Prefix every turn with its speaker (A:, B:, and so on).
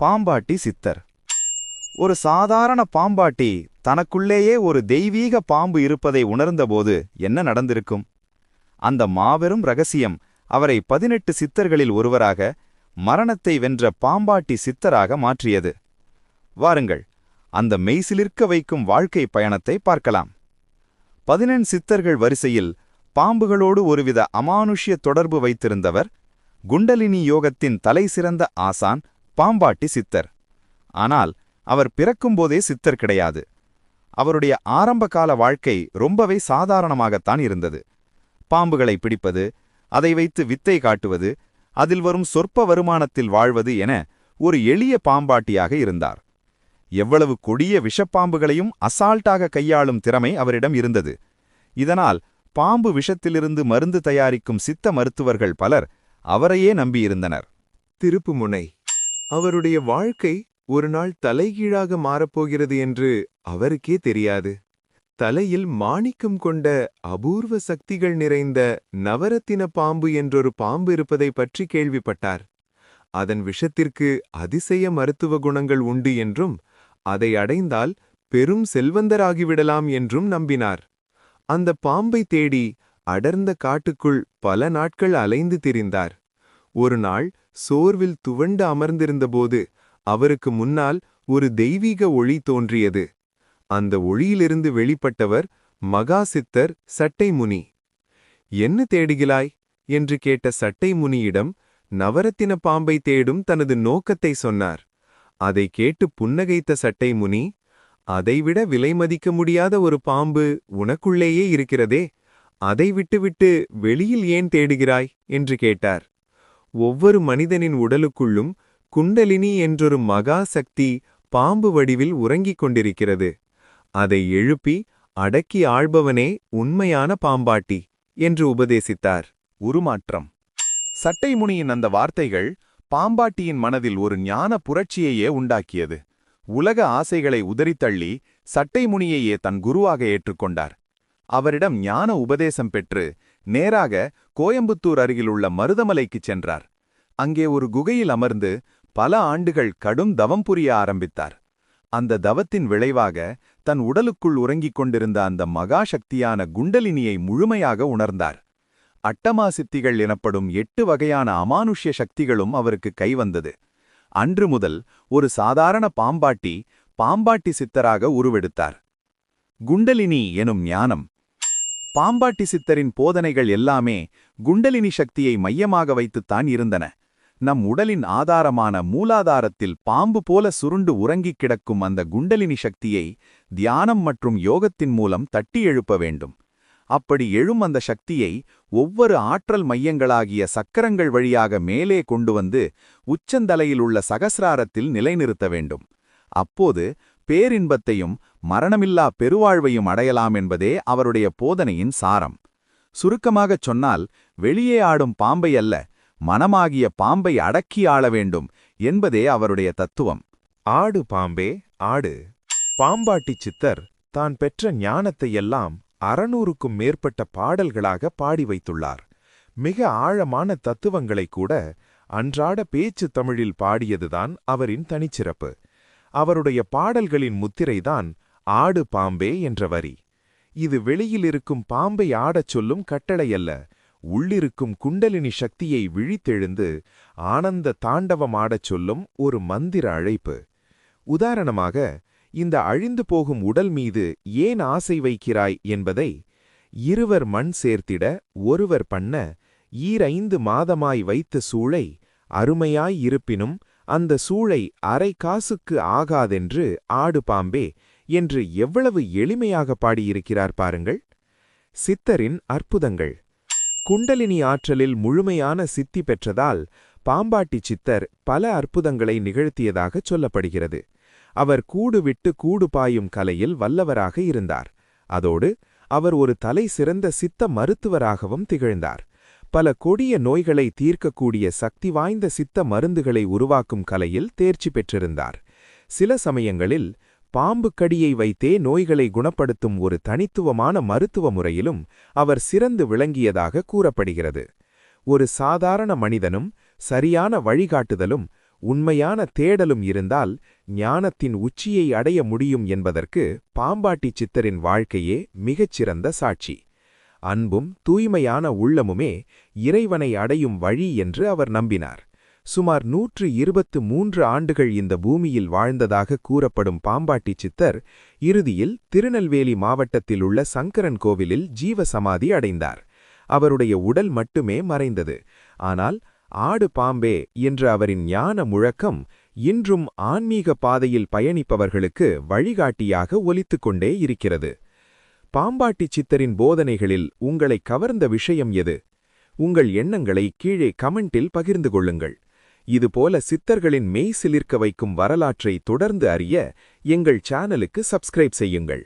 A: பாம்பாட்டி சித்தர். ஒரு சாதாரண பாம்பாட்டி தனக்குள்ளேயே ஒரு தெய்வீக பாம்பு இருப்பதை உணர்ந்தபோது என்ன நடந்திருக்கும்? அந்த மாபெரும் ரகசியம் அவரை 18 சித்தர்களில் ஒருவராக, மரணத்தை வென்ற பாம்பாட்டி சித்தராக மாற்றியது. வாருங்கள், அந்த மெய்சிலிர்க்க வைக்கும் வாழ்க்கை பயணத்தை பார்க்கலாம். 18 சித்தர்கள் வரிசையில் பாம்புகளோடு ஒருவித அமானுஷ்ய தொடர்பு வைத்திருந்தவர் குண்டலினி யோகத்தின் தலைசிறந்த ஆசான் பாம்பாட்டி சித்தர். ஆனால் அவர் பிறக்கும்போதே சித்தர் கிடையாது. அவருடைய ஆரம்பகால வாழ்க்கை ரொம்பவே சாதாரணமாகத்தான் இருந்தது. பாம்புகளை பிடிப்பது, அதை வைத்து வித்தை காட்டுவது, அதில் வரும் சொற்ப வருமானத்தில் வாழ்வது என ஒரு எளிய பாம்பாட்டியாக இருந்தார். எவ்வளவு கொடிய விஷப்பாம்புகளையும் அசால்ட்டாக கையாளும் திறமை அவரிடம் இருந்தது. இதனால் பாம்பு விஷத்திலிருந்து மருந்து தயாரிக்கும் சித்த மருத்துவர்கள் பலர் அவரையே நம்பியிருந்தனர்.
B: திருப்புமுனை. அவருடைய வாழ்க்கை ஒரு நாள் தலைகீழாக மாறப்போகிறது என்று அவருக்கே தெரியாது. தலையில் மாணிக்கம் கொண்ட அபூர்வ சக்திகள் நிறைந்த நவரத்தின பாம்பு என்றொரு பாம்பு இருப்பதை பற்றி கேள்விப்பட்டார். அதன் விஷத்திற்கு அதிசய மருத்துவ குணங்கள் உண்டு என்றும், அதை அடைந்தால் பெரும் செல்வந்தராகிவிடலாம் என்றும் நம்பினார். அந்த பாம்பை தேடி அடர்ந்த காட்டுக்குள் பல நாட்கள் அலைந்து திரிந்தார். ஒரு நாள் சோர்வில் துவண்டு அமர்ந்திருந்தபோது அவருக்கு முன்னால் ஒரு தெய்வீக ஒளி தோன்றியது. அந்த ஒளியிலிருந்து வெளிப்பட்டவர் மகா சித்தர் சட்டைமுனி. என்ன தேடுகிறாய் என்று கேட்ட சட்டைமுனியிடம் நவரத்தின பாம்பை தேடும் தனது நோக்கத்தை சொன்னார். அதை கேட்டு புன்னகைத்த சட்டைமுனி, அதைவிட விலைமதிக்க முடியாத ஒரு பாம்பு உனக்குள்ளேயே இருக்கிறதே, அதை விட்டுவிட்டு வெளியில் ஏன் தேடுகிறாய் என்று கேட்டார். ஒவ்வொரு மனிதனின் உடலுக்குள்ளும் குண்டலினி என்றொரு மகா சக்தி பாம்பு வடிவில் உறங்கிக் கொண்டிருக்கிறது. அதை எழுப்பி அடக்கி ஆள்பவனே உண்மையான பாம்பாட்டி என்று உபதேசித்தார்.
A: உருமாற்றம். சட்டைமுனியின் அந்த வார்த்தைகள் பாம்பாட்டியின் மனதில் ஒரு ஞான புரட்சியையே உண்டாக்கியது. உலக ஆசைகளை உதறித்தள்ளி சட்டைமுனியையே தன் குருவாக ஏற்றுக்கொண்டார். அவரிடம் ஞான உபதேசம் பெற்று நேராக கோயம்புத்தூர் அருகிலுள்ள மருதமலைக்குச் சென்றார். அங்கே ஒரு குகையில் அமர்ந்து பல ஆண்டுகள் கடும் தவம் புரிய ஆரம்பித்தார். அந்த தவத்தின் விளைவாக தன் உடலுக்குள் உறங்கிக் கொண்டிருந்த அந்த மகாசக்தியான குண்டலினியை முழுமையாக உணர்ந்தார். அட்டமா சித்திகள் எனப்படும் 8 வகையான அமானுஷ்ய சக்திகளும் அவருக்கு கைவந்தது. அன்று முதல் ஒரு சாதாரண பாம்பாட்டி பாம்பாட்டி சித்தராக உருவெடுத்தார். குண்டலினி எனும் ஞானம். பாம்பாட்டி சித்தரின் போதனைகள் எல்லாமே குண்டலினி சக்தியை மையமாக வைத்துத்தான் இருந்தன. நம் உடலின் ஆதாரமான மூலாதாரத்தில் பாம்பு போல சுருண்டு உறங்கிக் கிடக்கும் அந்த குண்டலினி சக்தியை தியானம் மற்றும் யோகத்தின் மூலம் தட்டி எழுப்ப வேண்டும். அப்படி எழும் அந்த சக்தியை ஒவ்வொரு ஆற்றல் மையங்களாகிய சக்கரங்கள் வழியாக மேலே கொண்டு வந்து உச்சந்தலையிலுள்ள சகசிராரத்தில் நிலைநிறுத்த வேண்டும். அப்போது பேரின்பத்தையும் மரணமில்லா பெருவாழ்வையும் அடையலாம் என்பதே அவருடைய போதனையின் சாரம். சுருக்கமாகச் சொன்னால், வெளியே ஆடும் பாம்பை அல்ல, மனமாகிய பாம்பை அடக்கி ஆள வேண்டும் என்பதே அவருடைய தத்துவம்.
B: ஆடு பாம்பே ஆடு. பாம்பாட்டி சித்தர் தான் பெற்ற ஞானத்தையெல்லாம் 600க்கும் மேற்பட்ட பாடல்களாக பாடி வைத்துள்ளார். மிக ஆழமான தத்துவங்களை கூட அன்றாட பேச்சு தமிழில் பாடியதுதான் அவரின் தனிச்சிறப்பு. அவருடைய பாடல்களின் முத்திரைதான் ஆடு பாம்பே என்ற வரி. இது வெளியிலிருக்கும் பாம்பை ஆடச் சொல்லும் கட்டளையல்ல, உள்ளிருக்கும் குண்டலினி சக்தியை விழித்தெழுந்து ஆனந்த தாண்டவம் ஆடச் சொல்லும் ஒரு மந்திர அழைப்பு. உதாரணமாக, இந்த அழிந்து போகும் உடல் மீது ஏன் ஆசை வைக்கிறாய் என்பதை, இருவர் மண் சேர்த்திட ஒருவர் பண்ண 5 மாதமாய் வைத்த சூளை அருமையாய் இருப்பினும் அந்த சூளை அரை காசுக்கு ஆகாதென்று ஆடு பாம்பே என்று எவ்வளவு எளிமையாக பாடியிருக்கிறார் பாருங்கள். சித்தரின் அற்புதங்கள். குண்டலினி ஆற்றலில் முழுமையான சித்தி பெற்றதால் பாம்பாட்டி சித்தர் பல அற்புதங்களை நிகழ்த்தியதாகச் சொல்லப்படுகிறது. அவர் கூடு விட்டு கூடு பாயும் கலையில் வல்லவராக இருந்தார். அதோடு அவர் ஒரு தலை சிறந்த சித்த மருத்துவராகவும் திகழ்ந்தார். பல கொடிய நோய்களை தீர்க்கக்கூடிய சக்தி வாய்ந்த சித்த மருந்துகளை உருவாக்கும் கலையில் தேர்ச்சி பெற்றிருந்தார். சில சமயங்களில் பாம்பு கடியை வைத்தே நோய்களை குணப்படுத்தும் ஒரு தனித்துவமான மருத்துவ முறையிலும் அவர் சிறந்து விளங்கியதாக கூறப்படுகிறது. ஒரு சாதாரண மனிதனும் சரியான வழிகாட்டுதலும் உண்மையான தேடலும் இருந்தால் ஞானத்தின் உச்சியை அடைய முடியும் என்பதற்கு பாம்பாட்டி சித்தரின் வாழ்க்கையே மிகச்சிறந்த சாட்சி. அன்பும் தூய்மையான உள்ளமுமே இறைவனை அடையும் வழி என்று அவர் நம்பினார். சுமார் 123 ஆண்டுகள் இந்த பூமியில் வாழ்ந்ததாக கூறப்படும் பாம்பாட்டி சித்தர் இறுதியில் திருநெல்வேலி மாவட்டத்தில் உள்ள சங்கரன் கோவிலில் ஜீவசமாதி அடைந்தார். அவருடைய உடல் மட்டுமே மறைந்தது. ஆனால் ஆடு பாம்பே என்ற அவரின் ஞான முழக்கம் இன்றும் ஆன்மீக பாதையில் பயணிப்பவர்களுக்கு வழிகாட்டியாக ஒலித்துக் கொண்டே இருக்கிறது. பாம்பாட்டி சித்தரின் போதனைகளில் உங்களை கவர்ந்த விஷயம் எது? உங்கள் எண்ணங்களை கீழே கமெண்டில் பகிர்ந்து கொள்ளுங்கள். இதுபோல சித்தர்களின் மெய் சிலிர்க்க வைக்கும் வரலாற்றை தொடர்ந்து அறிய எங்கள் சேனலுக்கு சப்ஸ்கிரைப் செய்யுங்கள்.